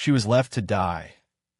She was left to die,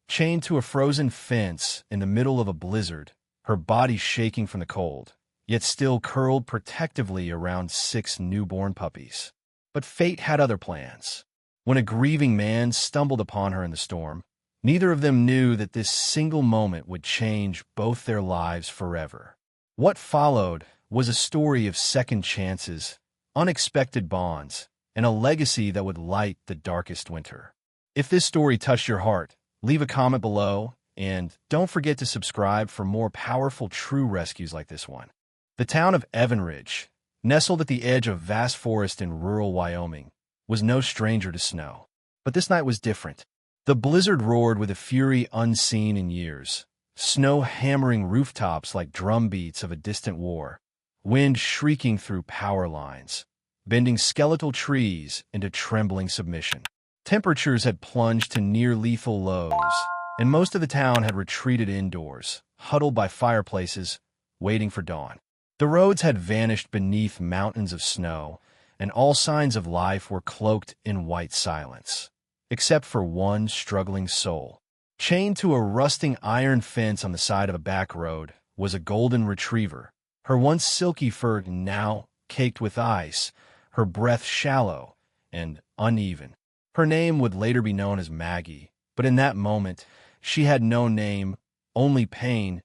chained to a frozen fence in the middle of a blizzard, her body shaking from the cold, yet still curled protectively around 6 newborn puppies. But fate had other plans. When a grieving man stumbled upon her in the storm, neither of them knew that this single moment would change both their lives forever. What followed was a story of second chances, unexpected bonds, and a legacy that would light the darkest winter. If this story touched your heart, leave a comment below, and don't forget to subscribe for more powerful true rescues like this one. The town of Evanridge, nestled at the edge of vast forest in rural Wyoming, was no stranger to snow. But this night was different. The blizzard roared with a fury unseen in years, snow hammering rooftops like drumbeats of a distant war, wind shrieking through power lines, bending skeletal trees into trembling submission. Temperatures had plunged to near-lethal lows, and most of the town had retreated indoors, huddled by fireplaces, waiting for dawn. The roads had vanished beneath mountains of snow, and all signs of life were cloaked in white silence, except for one struggling soul. Chained to a rusting iron fence on the side of a back road was a golden retriever, her once silky fur now caked with ice, her breath shallow and uneven. Her name would later be known as Maggie, but in that moment, she had no name, only pain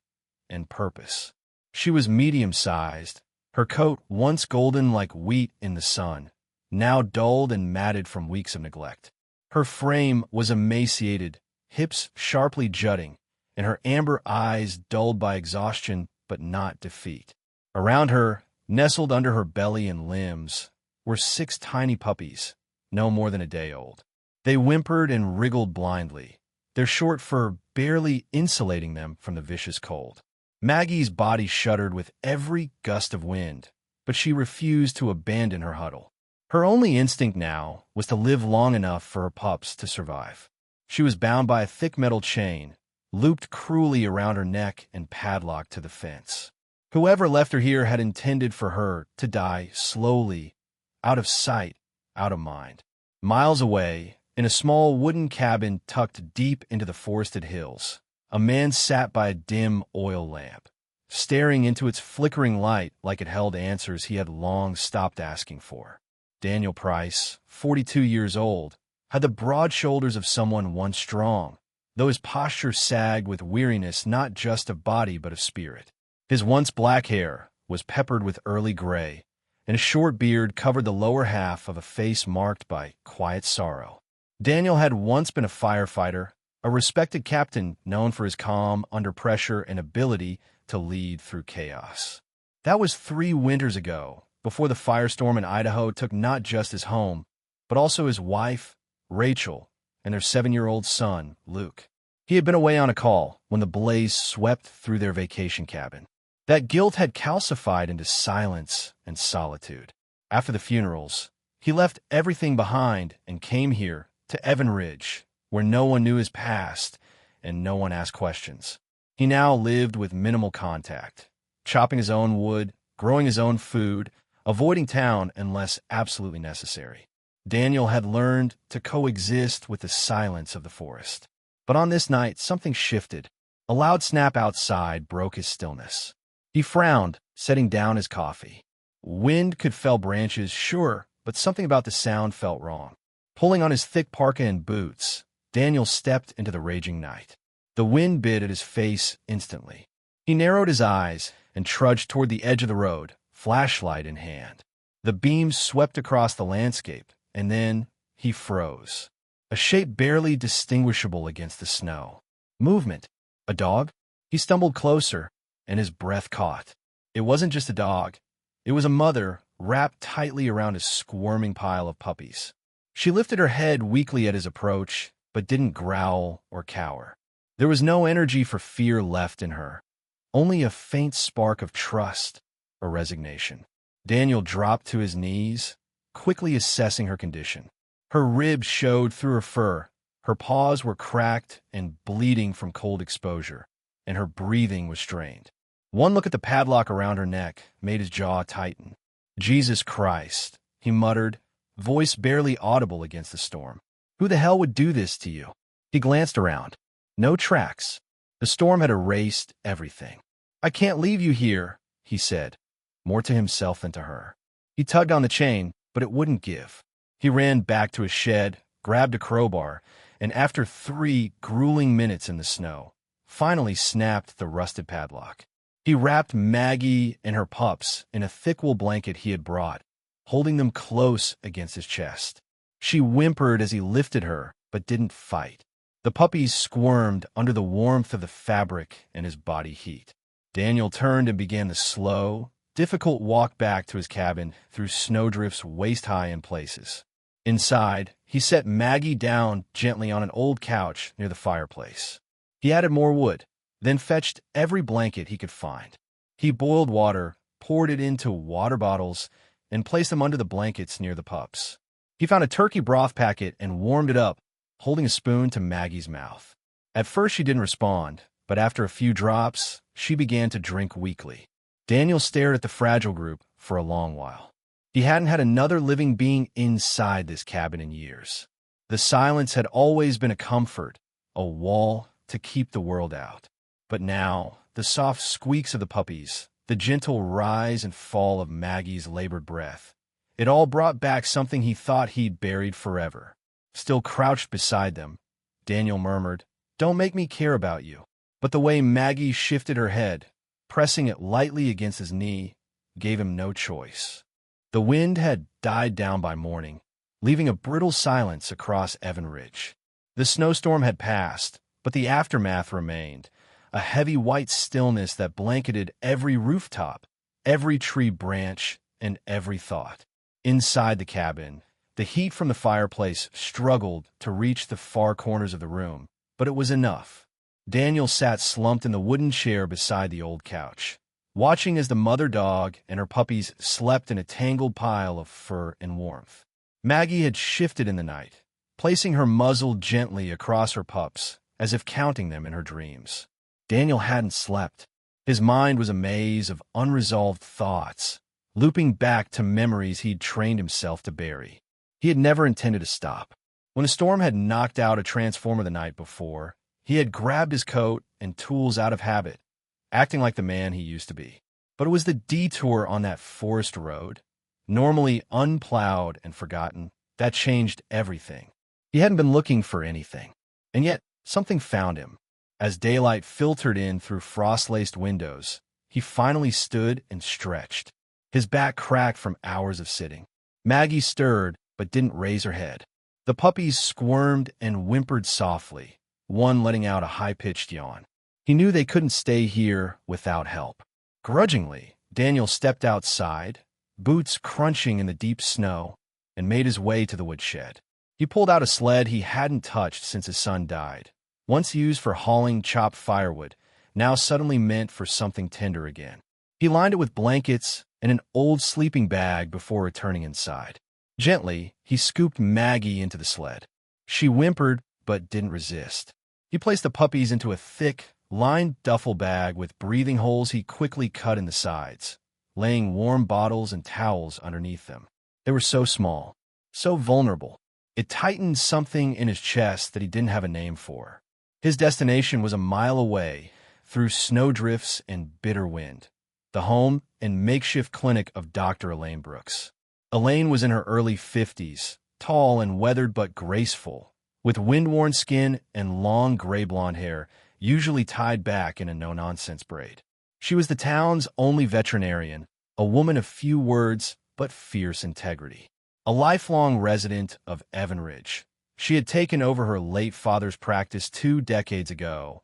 and purpose. She was medium-sized, her coat once golden like wheat in the sun, now dulled and matted from weeks of neglect. Her frame was emaciated, hips sharply jutting, and her amber eyes dulled by exhaustion but not defeat. Around her, nestled under her belly and limbs, were 6 tiny puppies, no more than a day old. They whimpered and wriggled blindly, their short fur barely insulating them from the vicious cold. Maggie's body shuddered with every gust of wind, but she refused to abandon her huddle. Her only instinct now was to live long enough for her pups to survive. She was bound by a thick metal chain, looped cruelly around her neck and padlocked to the fence. Whoever left her here had intended for her to die slowly, out of sight, out of mind. Miles away, in a small wooden cabin tucked deep into the forested hills, a man sat by a dim oil lamp, staring into its flickering light like it held answers he had long stopped asking for. Daniel Price, 42 years old, had the broad shoulders of someone once strong, though his posture sagged with weariness not just of body but of spirit. His once black hair was peppered with early gray, and a short beard covered the lower half of a face marked by quiet sorrow. Daniel had once been a firefighter, a respected captain known for his calm under pressure and ability to lead through chaos. That was 3 winters ago, before the firestorm in Idaho took not just his home, but also his wife, Rachel, and their 7-year-old son, Luke. He had been away on a call when the blaze swept through their vacation cabin. That guilt had calcified into silence and solitude. After the funerals, he left everything behind and came here to Evanridge, where no one knew his past and no one asked questions. He now lived with minimal contact, chopping his own wood, growing his own food, avoiding town unless absolutely necessary. Daniel had learned to coexist with the silence of the forest. But on this night, something shifted. A loud snap outside broke his stillness. He frowned, setting down his coffee. Wind could fell branches, sure, but something about the sound felt wrong. Pulling on his thick parka and boots, Daniel stepped into the raging night. The wind bit at his face instantly. He narrowed his eyes and trudged toward the edge of the road, flashlight in hand. The beams swept across the landscape, and then he froze. A shape barely distinguishable against the snow. Movement. A dog? He stumbled closer, and his breath caught. It wasn't just a dog. It was a mother wrapped tightly around a squirming pile of puppies. She lifted her head weakly at his approach, but didn't growl or cower. There was no energy for fear left in her, only a faint spark of trust or resignation. Daniel dropped to his knees, quickly assessing her condition. Her ribs showed through her fur, her paws were cracked and bleeding from cold exposure, and her breathing was strained. One look at the padlock around her neck made his jaw tighten. "Jesus Christ," he muttered, voice barely audible against the storm. "Who the hell would do this to you?" He glanced around. No tracks. The storm had erased everything. "I can't leave you here," he said, more to himself than to her. He tugged on the chain, but it wouldn't give. He ran back to his shed, grabbed a crowbar, and after 3 grueling minutes in the snow, finally snapped the rusted padlock. He wrapped Maggie and her pups in a thick wool blanket he had brought, holding them close against his chest. She whimpered as he lifted her, but didn't fight. The puppies squirmed under the warmth of the fabric and his body heat. Daniel turned and began the slow, difficult walk back to his cabin through snowdrifts waist-high in places. Inside, he set Maggie down gently on an old couch near the fireplace. He added more wood, then fetched every blanket he could find. He boiled water, poured it into water bottles, and placed them under the blankets near the pups. He found a turkey broth packet and warmed it up, holding a spoon to Maggie's mouth. At first she didn't respond, but after a few drops, she began to drink weakly. Daniel stared at the fragile group for a long while. He hadn't had another living being inside this cabin in years. The silence had always been a comfort, a wall to keep the world out. But now, the soft squeaks of the puppies, the gentle rise and fall of Maggie's labored breath, it all brought back something he thought he'd buried forever. Still crouched beside them, Daniel murmured, "Don't make me care about you." But the way Maggie shifted her head, pressing it lightly against his knee, gave him no choice. The wind had died down by morning, leaving a brittle silence across Evan Ridge. The snowstorm had passed, but the aftermath remained, a heavy white stillness that blanketed every rooftop, every tree branch, and every thought. Inside the cabin, the heat from the fireplace struggled to reach the far corners of the room, but it was enough. Daniel sat slumped in the wooden chair beside the old couch, watching as the mother dog and her puppies slept in a tangled pile of fur and warmth. Maggie had shifted in the night, placing her muzzle gently across her pups, as if counting them in her dreams. Daniel hadn't slept. His mind was a maze of unresolved thoughts, looping back to memories he'd trained himself to bury. He had never intended to stop. When the storm had knocked out a transformer the night before, he had grabbed his coat and tools out of habit, acting like the man he used to be. But it was the detour on that forest road, normally unplowed and forgotten, that changed everything. He hadn't been looking for anything, and yet something found him. As daylight filtered in through frost-laced windows, he finally stood and stretched. His back cracked from hours of sitting. Maggie stirred, but didn't raise her head. The puppies squirmed and whimpered softly, one letting out a high-pitched yawn. He knew they couldn't stay here without help. Grudgingly, Daniel stepped outside, boots crunching in the deep snow, and made his way to the woodshed. He pulled out a sled he hadn't touched since his son died, once used for hauling chopped firewood, now suddenly meant for something tender again. He lined it with blankets and an old sleeping bag before returning inside. Gently, he scooped Maggie into the sled. She whimpered, but didn't resist. He placed the puppies into a thick, lined duffel bag with breathing holes he quickly cut in the sides, laying warm bottles and towels underneath them. They were so small, so vulnerable. It tightened something in his chest that he didn't have a name for. His destination was a mile away, through snowdrifts and bitter wind. The home and makeshift clinic of Dr. Elaine Brooks. Elaine was in her early 50s, tall and weathered but graceful, with wind-worn skin and long gray blonde hair, usually tied back in a no-nonsense braid. She was the town's only veterinarian, a woman of few words but fierce integrity. A lifelong resident of Evan Ridge, she had taken over her late father's practice 2 decades ago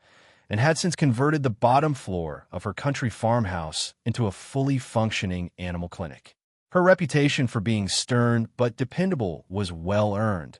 and had since converted the bottom floor of her country farmhouse into a fully functioning animal clinic. Her reputation for being stern but dependable was well-earned,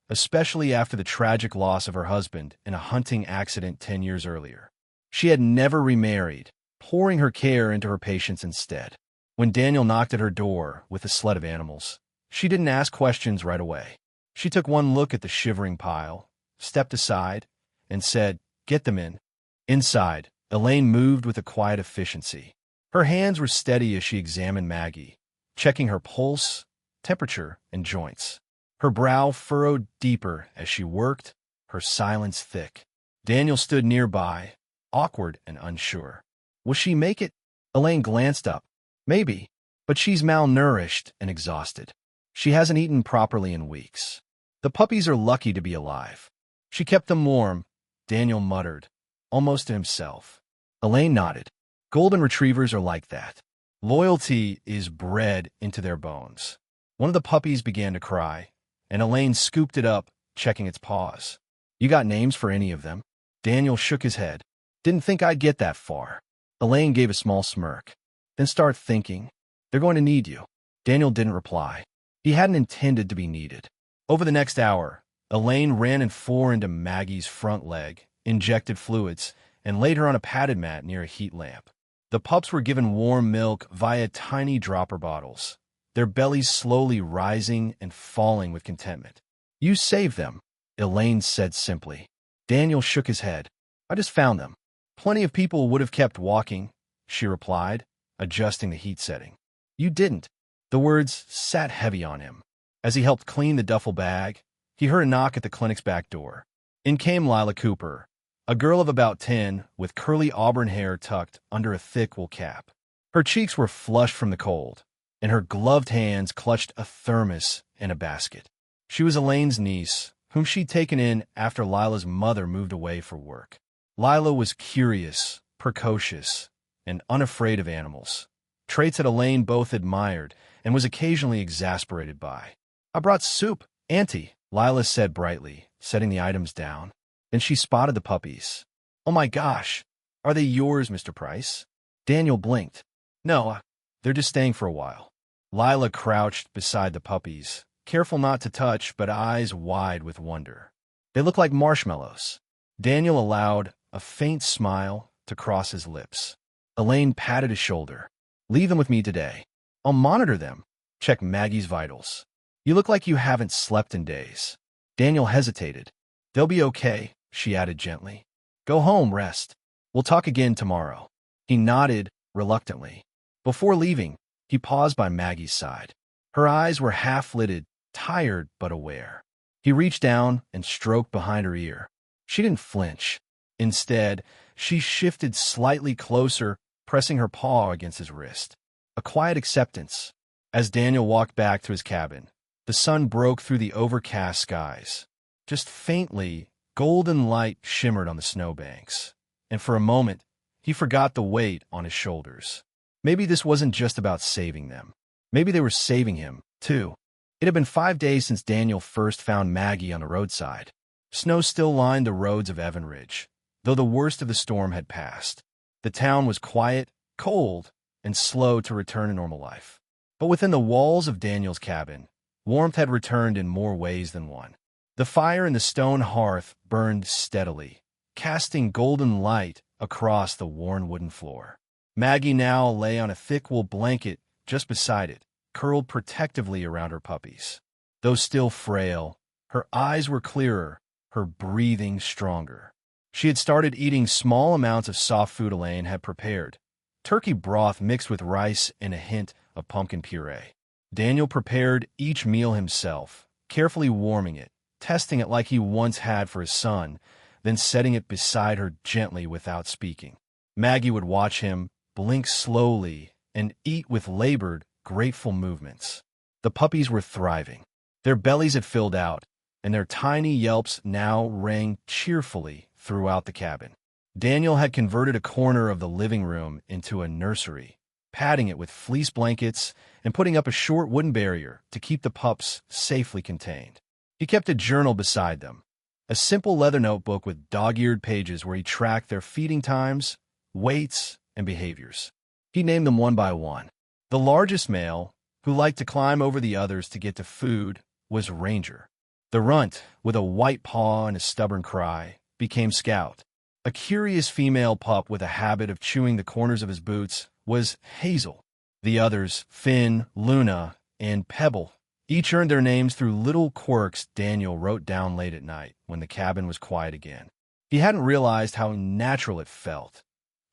especially after the tragic loss of her husband in a hunting accident 10 years earlier. She had never remarried, pouring her care into her patients instead. When Daniel knocked at her door with a sled of animals, she didn't ask questions right away. She took one look at the shivering pile, stepped aside, and said, "Get them in." Inside, Elaine moved with a quiet efficiency. Her hands were steady as she examined Maggie, checking her pulse, temperature, and joints. Her brow furrowed deeper as she worked, her her silence thick. Daniel stood nearby, awkward and unsure. Will she make it? Elaine glanced up. Maybe, but she's malnourished and exhausted. She hasn't eaten properly in weeks. The puppies are lucky to be alive. She kept them warm, Daniel muttered, almost to himself. Elaine nodded. Golden retrievers are like that. Loyalty is bred into their bones. One of the puppies began to cry, and Elaine scooped it up, checking its paws. You got names for any of them? Daniel shook his head. Didn't think I'd get that far. Elaine gave a small smirk. Then start thinking. They're going to need you. Daniel didn't reply. He hadn't intended to be needed. Over the next hour, Elaine ran in four into Maggie's front leg, injected fluids, and laid her on a padded mat near a heat lamp. The pups were given warm milk via tiny dropper bottles, their bellies slowly rising and falling with contentment. You saved them, Elaine said simply. Daniel shook his head. I just found them. Plenty of people would have kept walking, she replied, adjusting the heat setting. You didn't. The words sat heavy on him. As he helped clean the duffel bag, he heard a knock at the clinic's back door. In came Lila Cooper, a girl of about 10 with curly auburn hair tucked under a thick wool cap. Her cheeks were flushed from the cold, and her gloved hands clutched a thermos and a basket. She was Elaine's niece, whom she'd taken in after Lila's mother moved away for work. Lila was curious, precocious, and unafraid of animals, traits that Elaine both admired and was occasionally exasperated by. I brought soup, Auntie, Lila said brightly, setting the items down. Then she spotted the puppies. Oh my gosh, are they yours, Mr. Price? Daniel blinked. No, they're just staying for a while. Lila crouched beside the puppies, careful not to touch, but eyes wide with wonder. They look like marshmallows. Daniel allowed a faint smile to cross his lips. Elaine patted his shoulder. Leave them with me today. I'll monitor them. Check Maggie's vitals. You look like you haven't slept in days. Daniel hesitated. They'll be okay, she added gently. Go home, rest. We'll talk again tomorrow. He nodded reluctantly. Before leaving, he paused by Maggie's side. Her eyes were half-lidded, tired but aware. He reached down and stroked behind her ear. She didn't flinch. Instead, she shifted slightly closer, pressing her paw against his wrist. A quiet acceptance. As Daniel walked back to his cabin, the sun broke through the overcast skies. Just faintly, golden light shimmered on the snowbanks, and for a moment, he forgot the weight on his shoulders. Maybe this wasn't just about saving them. Maybe they were saving him, too. It had been 5 days since Daniel first found Maggie on the roadside. Snow still lined the roads of Evan Ridge, though the worst of the storm had passed. The town was quiet, cold, and slow to return to normal life. But within the walls of Daniel's cabin, warmth had returned in more ways than one. The fire in the stone hearth burned steadily, casting golden light across the worn wooden floor. Maggie now lay on a thick wool blanket just beside it, curled protectively around her puppies. Though still frail, her eyes were clearer, her breathing stronger. She had started eating small amounts of soft food Elaine had prepared, turkey broth mixed with rice and a hint of pumpkin puree. Daniel prepared each meal himself, carefully warming it, testing it like he once had for his son, then setting it beside her gently without speaking. Maggie would watch him, blink slowly, and eat with labored, grateful movements. The puppies were thriving. Their bellies had filled out, and their tiny yelps now rang cheerfully throughout the cabin. Daniel had converted a corner of the living room into a nursery, padding it with fleece blankets and putting up a short wooden barrier to keep the pups safely contained. He kept a journal beside them, a simple leather notebook with dog-eared pages where he tracked their feeding times, weights, and behaviors. He named them one by one. The largest male, who liked to climb over the others to get to food, was Ranger. The runt, with a white paw and a stubborn cry, became Scout. A curious female pup with a habit of chewing the corners of his boots was Hazel. The others, Finn, Luna, and Pebble, each earned their names through little quirks Daniel wrote down late at night when the cabin was quiet again. He hadn't realized how natural it felt,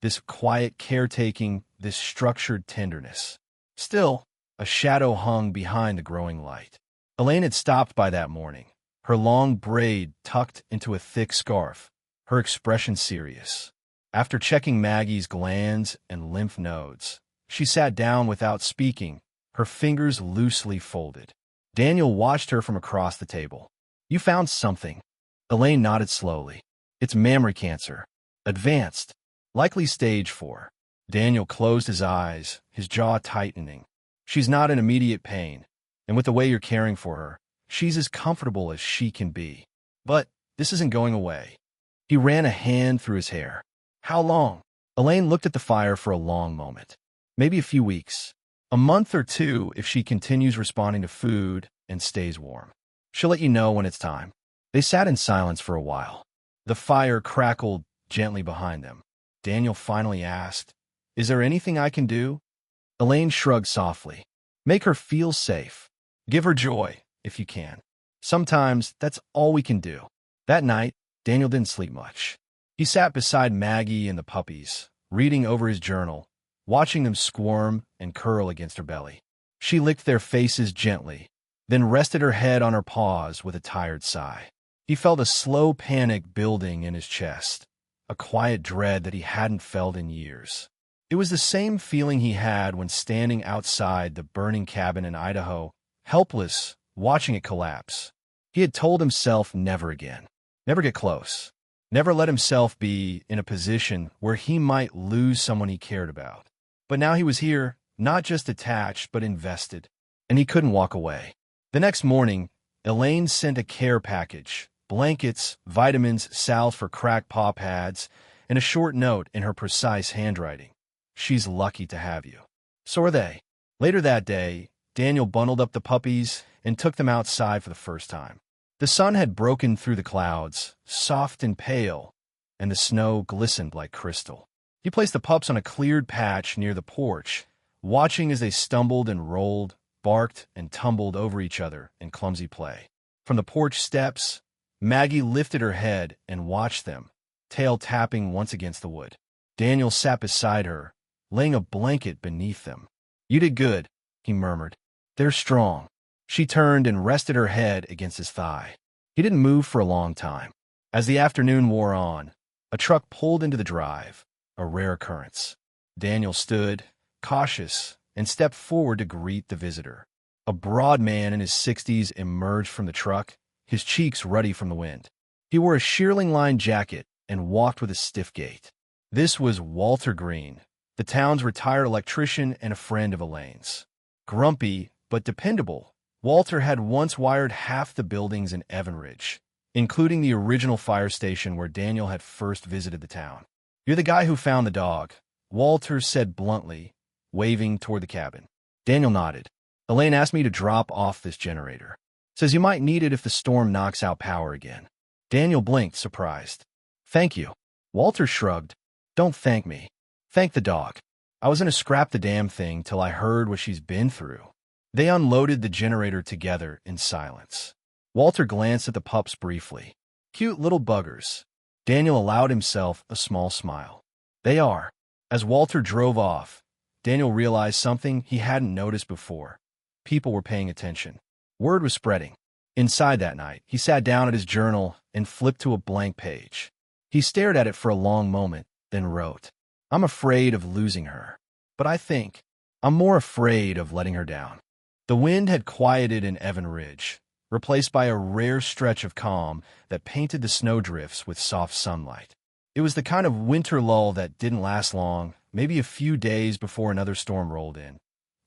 this quiet caretaking, this structured tenderness. Still, a shadow hung behind the growing light. Elaine had stopped by that morning, her long braid tucked into a thick scarf, her expression serious. After checking Maggie's glands and lymph nodes, she sat down without speaking, her fingers loosely folded. Daniel watched her from across the table. "You found something." Elaine nodded slowly. "It's mammary cancer. Advanced. Likely stage 4. Daniel closed his eyes, his jaw tightening. "She's not in immediate pain, and with the way you're caring for her, she's as comfortable as she can be. But this isn't going away." He ran a hand through his hair. "How long?" Elaine looked at the fire for a long moment. "Maybe a few weeks. A month or 2 if she continues responding to food and stays warm. She'll let you know when it's time." They sat in silence for a while. The fire crackled gently behind them. Daniel finally asked, "Is there anything I can do?" Elaine shrugged softly. "Make her feel safe. Give her joy, if you can. Sometimes that's all we can do." That night, Daniel didn't sleep much. He sat beside Maggie and the puppies, reading over his journal, watching them squirm and curl against her belly. She licked their faces gently, then rested her head on her paws with a tired sigh. He felt a slow panic building in his chest, a quiet dread that he hadn't felt in years. It was the same feeling he had when standing outside the burning cabin in Idaho, helpless, watching it collapse. He had told himself never again. Never get close. Never let himself be in a position where he might lose someone he cared about. But now he was here, not just attached, but invested, and he couldn't walk away. The next morning, Elaine sent a care package, blankets, vitamins, salve for cracked paw pads, and a short note in her precise handwriting. "She's lucky to have you." So are they. Later that day, Daniel bundled up the puppies and took them outside for the first time. The sun had broken through the clouds, soft and pale, and the snow glistened like crystal. He placed the pups on a cleared patch near the porch, watching as they stumbled and rolled, barked and tumbled over each other in clumsy play. From the porch steps, Maggie lifted her head and watched them, tail tapping once against the wood. Daniel sat beside her, laying a blanket beneath them. "You did good," he murmured. "They're strong." She turned and rested her head against his thigh. He didn't move for a long time. As the afternoon wore on, a truck pulled into the drive, a rare occurrence. Daniel stood, cautious, and stepped forward to greet the visitor. A broad man in his 60s emerged from the truck, his cheeks ruddy from the wind. He wore a shearling-lined jacket and walked with a stiff gait. This was Walter Green, the town's retired electrician and a friend of Elaine's. Grumpy, but dependable, Walter had once wired half the buildings in Evanridge, including the original fire station where Daniel had first visited the town. "You're the guy who found the dog," Walter said bluntly, waving toward the cabin. Daniel nodded. "Elaine asked me to drop off this generator. Says you might need it if the storm knocks out power again." Daniel blinked, surprised. "Thank you." Walter shrugged. "Don't thank me. Thank the dog. I was gonna scrap the damn thing till I heard what she's been through." They unloaded the generator together in silence. Walter glanced at the pups briefly. Cute little buggers. Daniel allowed himself a small smile. "They are." As Walter drove off, Daniel realized something he hadn't noticed before. People were paying attention. Word was spreading. Inside that night, he sat down at his journal and flipped to a blank page. He stared at it for a long moment, then wrote, "I'm afraid of losing her. But I think I'm more afraid of letting her down." The wind had quieted in Evanridge, replaced by a rare stretch of calm that painted the snowdrifts with soft sunlight. It was the kind of winter lull that didn't last long, maybe a few days before another storm rolled in.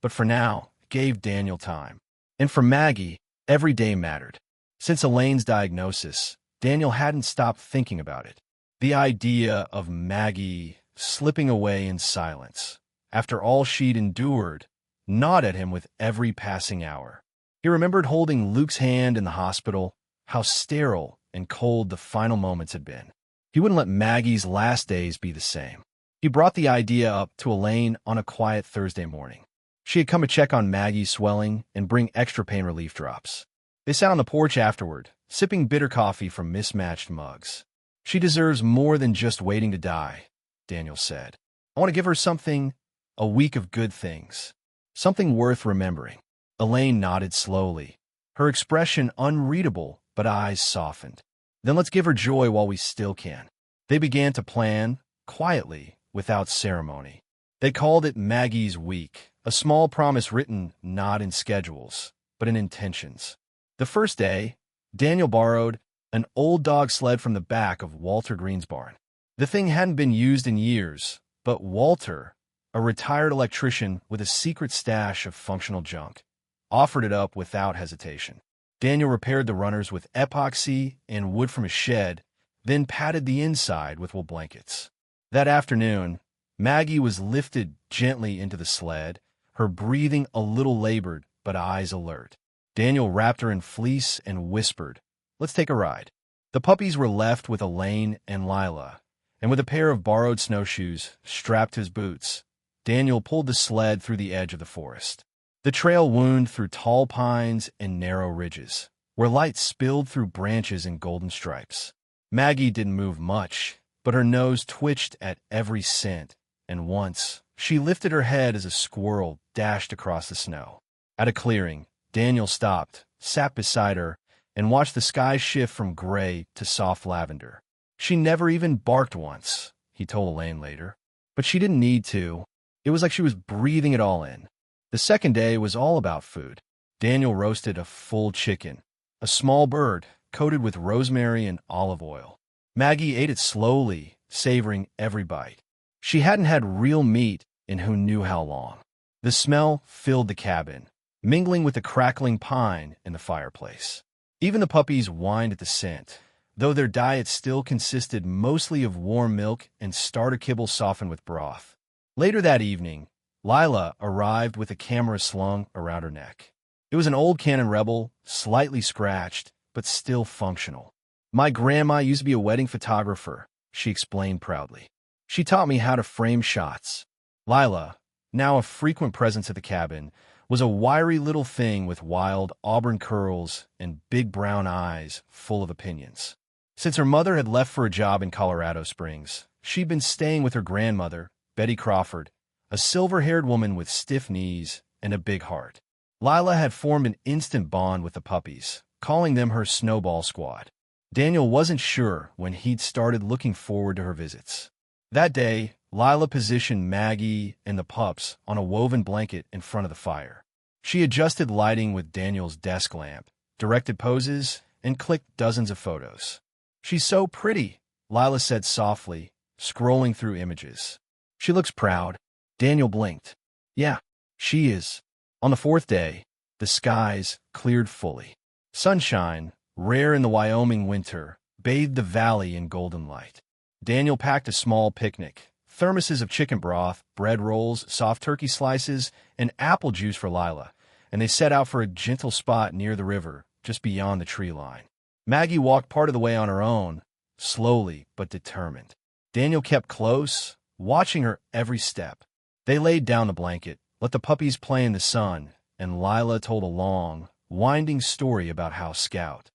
But for now, it gave Daniel time. And for Maggie, every day mattered. Since Elaine's diagnosis, Daniel hadn't stopped thinking about it. The idea of Maggie slipping away in silence, after all she'd endured, gnawed at him with every passing hour. He remembered holding Luke's hand in the hospital, how sterile and cold the final moments had been. He wouldn't let Maggie's last days be the same. He brought the idea up to Elaine on a quiet Thursday morning. She had come to check on Maggie's swelling and bring extra pain relief drops. They sat on the porch afterward, sipping bitter coffee from mismatched mugs. "She deserves more than just waiting to die," Daniel said. "I want to give her something, a week of good things. Something worth remembering." Elaine nodded slowly, her expression unreadable but eyes softened. Then let's give her joy while we still can. They began to plan, quietly, without ceremony. They called it Maggie's Week, a small promise written not in schedules, but in intentions. The first day, Daniel borrowed an old dog sled from the back of Walter Green's barn. The thing hadn't been used in years, but Walter, a retired electrician with a secret stash of functional junk, offered it up without hesitation. Daniel repaired the runners with epoxy and wood from his shed, then patted the inside with wool blankets. That afternoon, Maggie was lifted gently into the sled, her breathing a little labored but eyes alert. Daniel wrapped her in fleece and whispered, "Let's take a ride." The puppies were left with Elaine and Lila, and with a pair of borrowed snowshoes strapped to his boots, Daniel pulled the sled through the edge of the forest. The trail wound through tall pines and narrow ridges, where light spilled through branches in golden stripes. Maggie didn't move much, but her nose twitched at every scent, and once she lifted her head as a squirrel dashed across the snow. At a clearing, Daniel stopped, sat beside her, and watched the sky shift from gray to soft lavender. She never even barked once, he told Elaine later. But she didn't need to. It was like she was breathing it all in. The second day was all about food. Daniel roasted a full chicken, a small bird coated with rosemary and olive oil. Maggie ate it slowly, savoring every bite. She hadn't had real meat in who knew how long. The smell filled the cabin, mingling with the crackling pine in the fireplace. Even the puppies whined at the scent, though their diet still consisted mostly of warm milk and starter kibble softened with broth. Later that evening, Lila arrived with a camera slung around her neck. It was an old Canon Rebel, slightly scratched, but still functional. "My grandma used to be a wedding photographer," she explained proudly. "She taught me how to frame shots." Lila, now a frequent presence at the cabin, was a wiry little thing with wild auburn curls and big brown eyes full of opinions. Since her mother had left for a job in Colorado Springs, she'd been staying with her grandmother, Betty Crawford, a silver-haired woman with stiff knees and a big heart. Lila had formed an instant bond with the puppies, calling them her snowball squad. Daniel wasn't sure when he'd started looking forward to her visits. That day, Lila positioned Maggie and the pups on a woven blanket in front of the fire. She adjusted lighting with Daniel's desk lamp, directed poses, and clicked dozens of photos. "She's so pretty," Lila said softly, scrolling through images. "She looks proud." Daniel blinked. "Yeah, she is." On the fourth day, the skies cleared fully. Sunshine, rare in the Wyoming winter, bathed the valley in golden light. Daniel packed a small picnic, thermoses of chicken broth, bread rolls, soft turkey slices, and apple juice for Lila, and they set out for a gentle spot near the river, just beyond the tree line. Maggie walked part of the way on her own, slowly but determined. Daniel kept close, watching her every step. They laid down the blanket, let the puppies play in the sun, and Lila told a long, winding story about how Scout,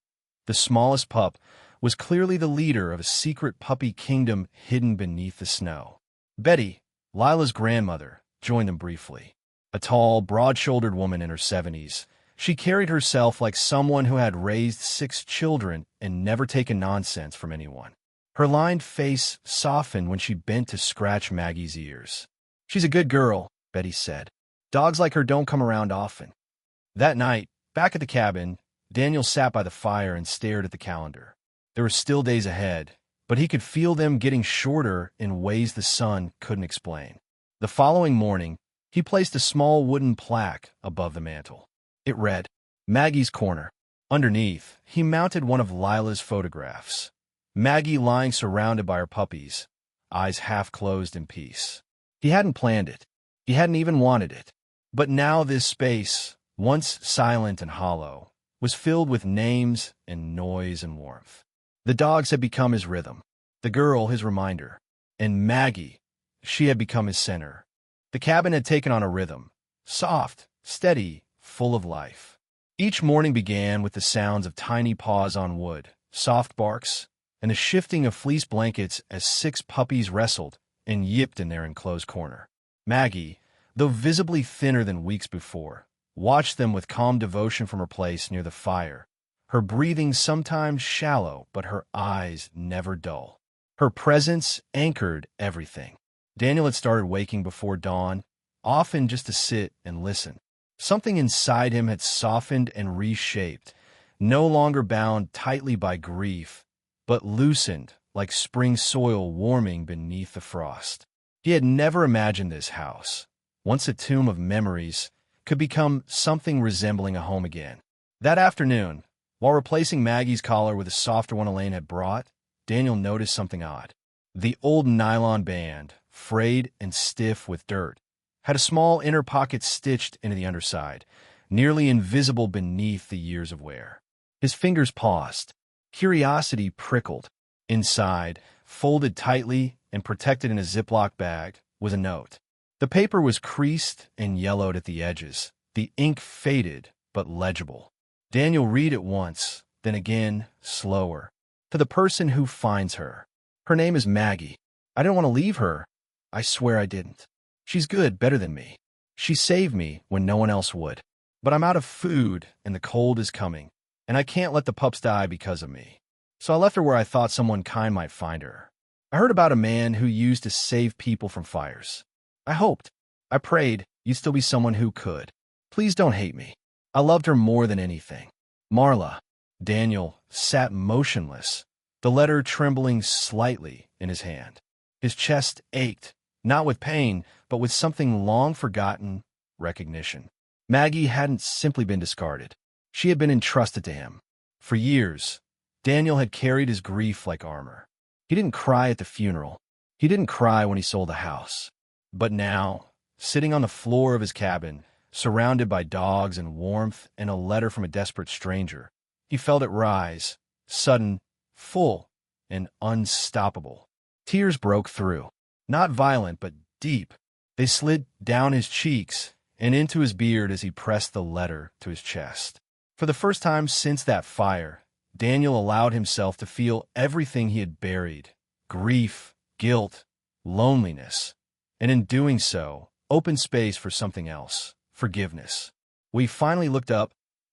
the smallest pup, was clearly the leader of a secret puppy kingdom hidden beneath the snow. Betty, Lila's grandmother, joined them briefly. A tall, broad-shouldered woman in her 70s, she carried herself like someone who had raised 6 children and never taken nonsense from anyone. Her lined face softened when she bent to scratch Maggie's ears. "She's a good girl," Betty said. "Dogs like her don't come around often." That night, back at the cabin, Daniel sat by the fire and stared at the calendar. There were still days ahead, but he could feel them getting shorter in ways the sun couldn't explain. The following morning, he placed a small wooden plaque above the mantel. It read, "Maggie's Corner." Underneath, he mounted one of Lila's photographs. Maggie lying surrounded by her puppies, eyes half closed in peace. He hadn't planned it. He hadn't even wanted it. But now this space, once silent and hollow, was filled with names and noise and warmth. The dogs had become his rhythm, the girl his reminder, and Maggie, she had become his center. The cabin had taken on a rhythm, soft, steady, full of life. Each morning began with the sounds of tiny paws on wood, soft barks, and the shifting of fleece blankets as 6 puppies wrestled and yipped in their enclosed corner. Maggie, though visibly thinner than weeks before, watched them with calm devotion from her place near the fire, her breathing sometimes shallow, but her eyes never dull. Her presence anchored everything. Daniel had started waking before dawn, often just to sit and listen. Something inside him had softened and reshaped, no longer bound tightly by grief, but loosened like spring soil warming beneath the frost. He had never imagined this house, once a tomb of memories, could become something resembling a home again. That afternoon, while replacing Maggie's collar with a softer one Elaine had brought, Daniel noticed something odd. The old nylon band, frayed and stiff with dirt, had a small inner pocket stitched into the underside, nearly invisible beneath the years of wear. His fingers paused. Curiosity prickled. Inside, folded tightly and protected in a Ziploc bag, was a note. The paper was creased and yellowed at the edges, the ink faded but legible. Daniel read it once, then again, slower. To the person who finds her. Her name is Maggie. I didn't want to leave her. I swear I didn't. She's good, better than me. She saved me when no one else would. But I'm out of food, and the cold is coming, and I can't let the pups die because of me. So I left her where I thought someone kind might find her. I heard about a man who used to save people from fires. I hoped, I prayed, you'd still be someone who could. Please don't hate me. I loved her more than anything. Marla. Daniel sat motionless, the letter trembling slightly in his hand. His chest ached, not with pain, but with something long forgotten, recognition. Maggie hadn't simply been discarded. She had been entrusted to him. For years, Daniel had carried his grief like armor. He didn't cry at the funeral. He didn't cry when he sold the house. But now, sitting on the floor of his cabin, surrounded by dogs and warmth and a letter from a desperate stranger, he felt it rise, sudden, full, and unstoppable. Tears broke through, not violent but deep. They slid down his cheeks and into his beard as he pressed the letter to his chest. For the first time since that fire, Daniel allowed himself to feel everything he had buried: grief, guilt, loneliness, and in doing so, opened space for something else: forgiveness. When he finally looked up,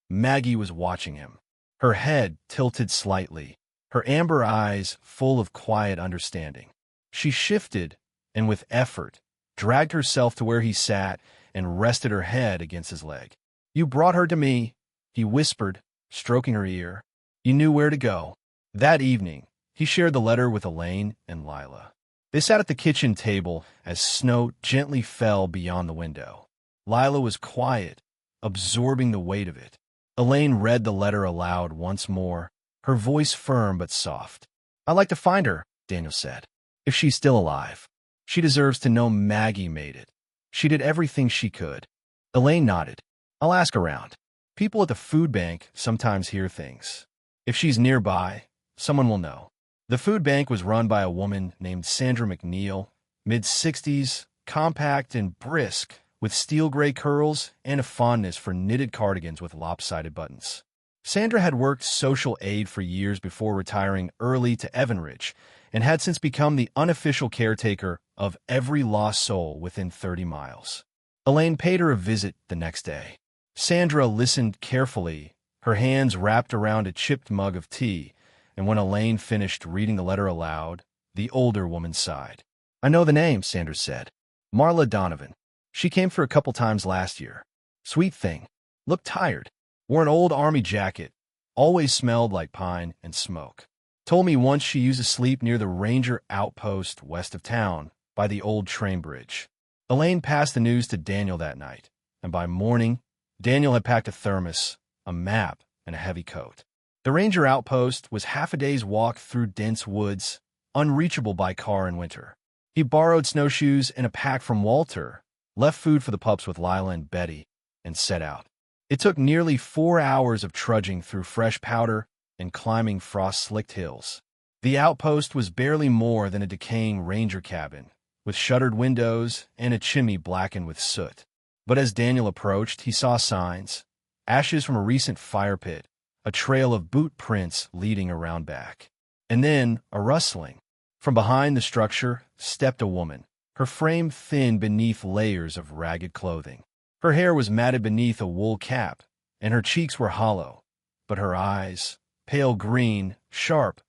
Maggie was watching him, her head tilted slightly, her amber eyes full of quiet understanding. She shifted, and with effort, dragged herself to where he sat and rested her head against his leg. "You brought her to me," he whispered, stroking her ear. "You knew where to go." That evening, he shared the letter with Elaine and Lila. They sat at the kitchen table as snow gently fell beyond the window. Lila was quiet, absorbing the weight of it. Elaine read the letter aloud once more, her voice firm but soft. "I'd like to find her," Daniel said. "If she's still alive. She deserves to know Maggie made it. She did everything she could." Elaine nodded. "I'll ask around. People at the food bank sometimes hear things. If she's nearby, someone will know." The food bank was run by a woman named Sandra McNeil, mid-60s, compact and brisk, with steel-gray curls and a fondness for knitted cardigans with lopsided buttons. Sandra had worked social aid for years before retiring early to Evanridge, and had since become the unofficial caretaker of every lost soul within 30 miles. Elaine paid her a visit the next day. Sandra listened carefully, her hands wrapped around a chipped mug of tea, and when Elaine finished reading the letter aloud, the older woman sighed. "I know the name," Sandra said. "Marla Donovan. She came for a couple times last year. Sweet thing. Looked tired. Wore an old army jacket. Always smelled like pine and smoke. Told me once she used to sleep near the ranger outpost west of town, by the old train bridge." Elaine passed the news to Daniel that night, and by morning, Daniel had packed a thermos, a map, and a heavy coat. The ranger outpost was half a day's walk through dense woods, unreachable by car in winter. He borrowed snowshoes and a pack from Walter, left food for the pups with Lila and Betty, and set out. It took nearly 4 hours of trudging through fresh powder and climbing frost-slicked hills. The outpost was barely more than a decaying ranger cabin, with shuttered windows and a chimney blackened with soot. But as Daniel approached, he saw signs: ashes from a recent fire pit, a trail of boot prints leading around back. And then a rustling. From behind the structure stepped a woman, her frame thin beneath layers of ragged clothing. Her hair was matted beneath a wool cap, and her cheeks were hollow, but her eyes, pale green, sharp,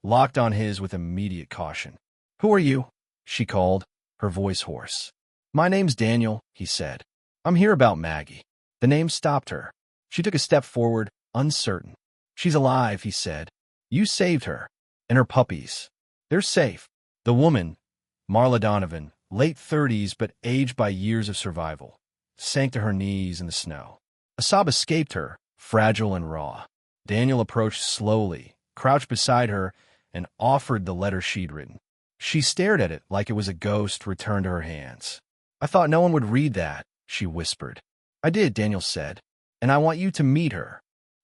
locked on his with immediate caution. "Who are you?" she called, her voice hoarse. "My name's Daniel," he said. "I'm here about Maggie." The name stopped her. She took a step forward, uncertain. "She's alive," he said. "You saved her. And her puppies. They're safe." The woman, Marla Donovan, late 30s but aged by years of survival, sank to her knees in the snow. A sob escaped her, fragile and raw. Daniel approached slowly, crouched beside her, and offered the letter she'd written. She stared at it like it was a ghost returned to her hands. "I thought no one would read that," she whispered. "I did," Daniel said, "and I want you to meet her."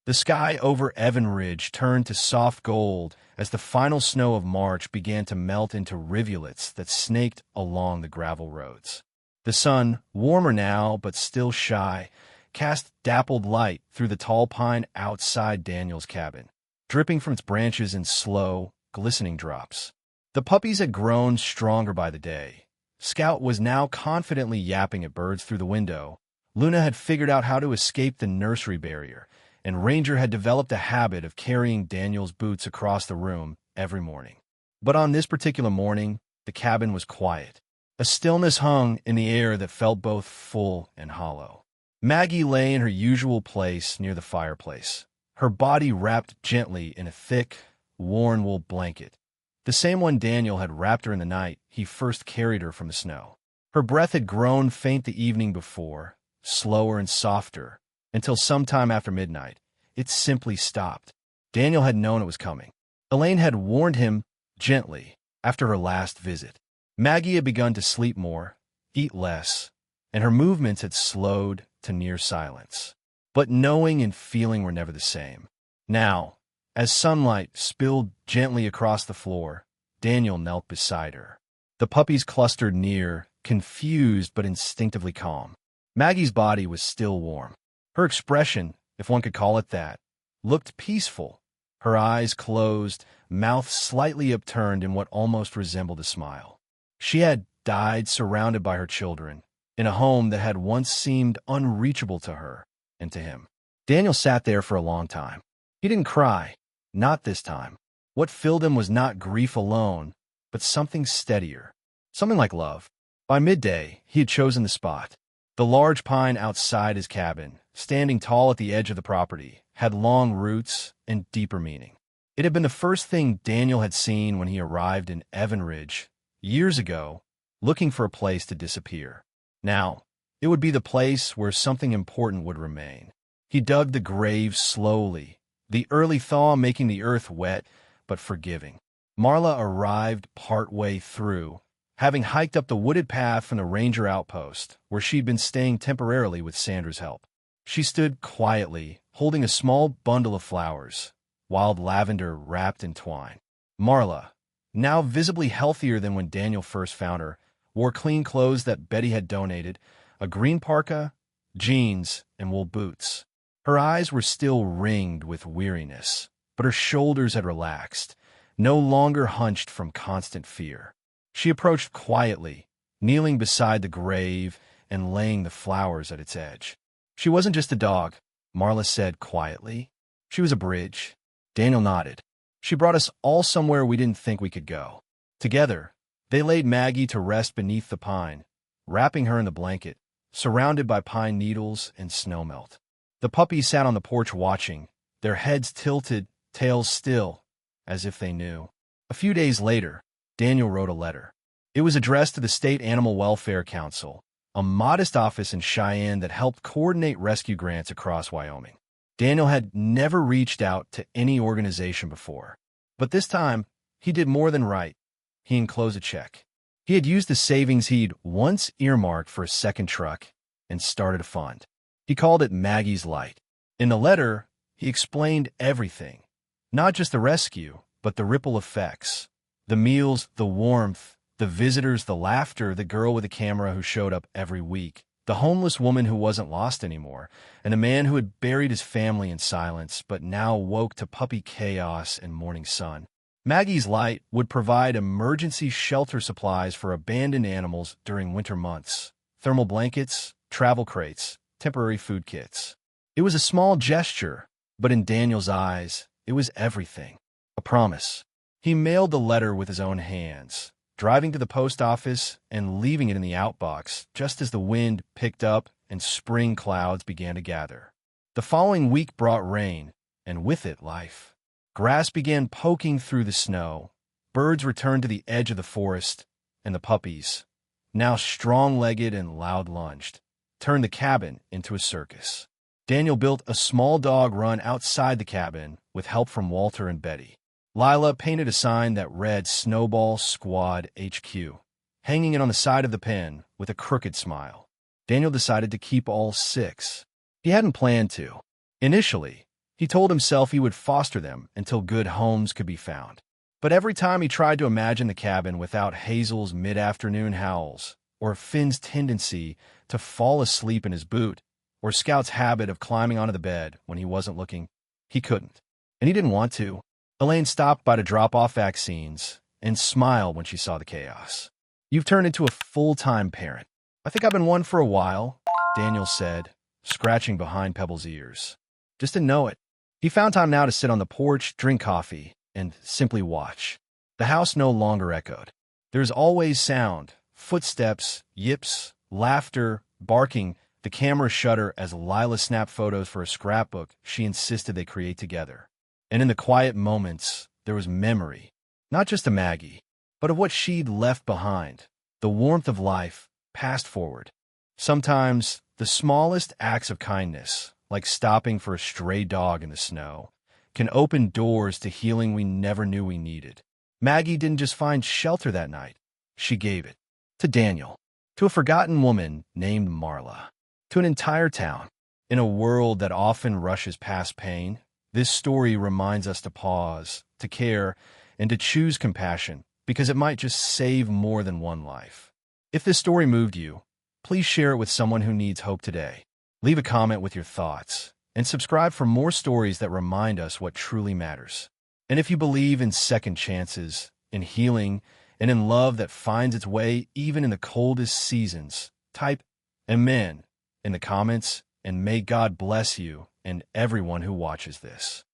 The sky over Evan Ridge turned to soft gold as the final snow of March began to melt into rivulets that snaked along the gravel roads. The sun, warmer now but still shy, cast dappled light through the tall pine outside Daniel's cabin, dripping from its branches in slow, glistening drops. The puppies had grown stronger by the day. Scout was now confidently yapping at birds through the window. Luna had figured out how to escape the nursery barrier, and Ranger had developed a habit of carrying Daniel's boots across the room every morning. But on this particular morning, the cabin was quiet. A stillness hung in the air that felt both full and hollow. Maggie lay in her usual place near the fireplace, her body wrapped gently in a thick, worn wool blanket, the same one Daniel had wrapped her in the night he first carried her from the snow. Her breath had grown faint the evening before, slower and softer, until sometime after midnight, it simply stopped. Daniel had known it was coming. Elaine had warned him gently after her last visit. Maggie had begun to sleep more, eat less, and her movements had slowed to near silence. But knowing and feeling were never the same. Now, as sunlight spilled gently across the floor, Daniel knelt beside her. The puppies clustered near, confused but instinctively calm. Maggie's body was still warm. Her expression, if one could call it that, looked peaceful, her eyes closed, mouth slightly upturned in what almost resembled a smile. She had died surrounded by her children, in a home that had once seemed unreachable to her and to him. Daniel sat there for a long time. He didn't cry, not this time. What filled him was not grief alone, but something steadier, something like love. By midday, he had chosen the spot. The large pine outside his cabin, standing tall at the edge of the property, had long roots and deeper meaning. It had been the first thing Daniel had seen when he arrived in Evan Ridge, years ago, looking for a place to disappear. Now, it would be the place where something important would remain. He dug the grave slowly, the early thaw making the earth wet but forgiving. Marla arrived partway through, having hiked up the wooded path from the ranger outpost, where she'd been staying temporarily with Sandra's help. She stood quietly, holding a small bundle of flowers, wild lavender wrapped in twine. Marla, now visibly healthier than when Daniel first found her, wore clean clothes that Betty had donated, a green parka, jeans, and wool boots. Her eyes were still ringed with weariness, but her shoulders had relaxed, no longer hunched from constant fear. She approached quietly, kneeling beside the grave and laying the flowers at its edge. She wasn't just a dog, Marla said quietly. She was a bridge. Daniel nodded. She brought us all somewhere we didn't think we could go. Together, they laid Maggie to rest beneath the pine, wrapping her in the blanket, surrounded by pine needles and snowmelt. The puppies sat on the porch watching, their heads tilted, tails still, as if they knew. A few days later, Daniel wrote a letter. It was addressed to the State Animal Welfare Council, a modest office in Cheyenne that helped coordinate rescue grants across Wyoming. Daniel had never reached out to any organization before, but this time, he did more than write. He enclosed a check. He had used the savings he'd once earmarked for a second truck and started a fund. He called it Maggie's Light. In the letter, he explained everything, not just the rescue, but the ripple effects. The meals, the warmth, the visitors, the laughter, the girl with a camera who showed up every week, the homeless woman who wasn't lost anymore, and the man who had buried his family in silence but now woke to puppy chaos and morning sun. Maggie's Light would provide emergency shelter supplies for abandoned animals during winter months, thermal blankets, travel crates, temporary food kits. It was a small gesture, But in Daniel's eyes, it was everything. A promise. He mailed the letter with his own hands, driving to the post office and leaving it in the outbox just as the wind picked up and spring clouds began to gather. The following week brought rain, and with it life. Grass began poking through the snow, birds returned to the edge of the forest, and the puppies, now strong-legged and loud-lunged, turned the cabin into a circus. Daniel built a small dog run outside the cabin with help from Walter and Betty. Lila painted a sign that read Snowball Squad HQ, hanging it on the side of the pen with a crooked smile. Daniel decided to keep all 6. He hadn't planned to. Initially, he told himself he would foster them until good homes could be found. But every time he tried to imagine the cabin without Hazel's mid-afternoon howls, or Finn's tendency to fall asleep in his boot, or Scout's habit of climbing onto the bed when he wasn't looking, he couldn't. And he didn't want to. Elaine stopped by to drop off vaccines and smiled when she saw the chaos. "You've turned into a full-time parent." "I think I've been one for a while," Daniel said, scratching behind Pebble's ears. "Just to know it." He found time now to sit on the porch, drink coffee, and simply watch. The house no longer echoed. There's always sound, footsteps, yips, laughter, barking, the camera shutter as Lila snapped photos for a scrapbook she insisted they create together. And in the quiet moments, there was memory, not just of Maggie, but of what she'd left behind, the warmth of life, passed forward. Sometimes, the smallest acts of kindness, like stopping for a stray dog in the snow, can open doors to healing we never knew we needed. Maggie didn't just find shelter that night. She gave it. To Daniel. To a forgotten woman named Marla. To an entire town. In a world that often rushes past pain, this story reminds us to pause, to care, and to choose compassion, because it might just save more than one life. If this story moved you, please share it with someone who needs hope today. Leave a comment with your thoughts, and subscribe for more stories that remind us what truly matters. And if you believe in second chances, in healing, and in love that finds its way even in the coldest seasons, type Amen in the comments, and may God bless you and everyone who watches this.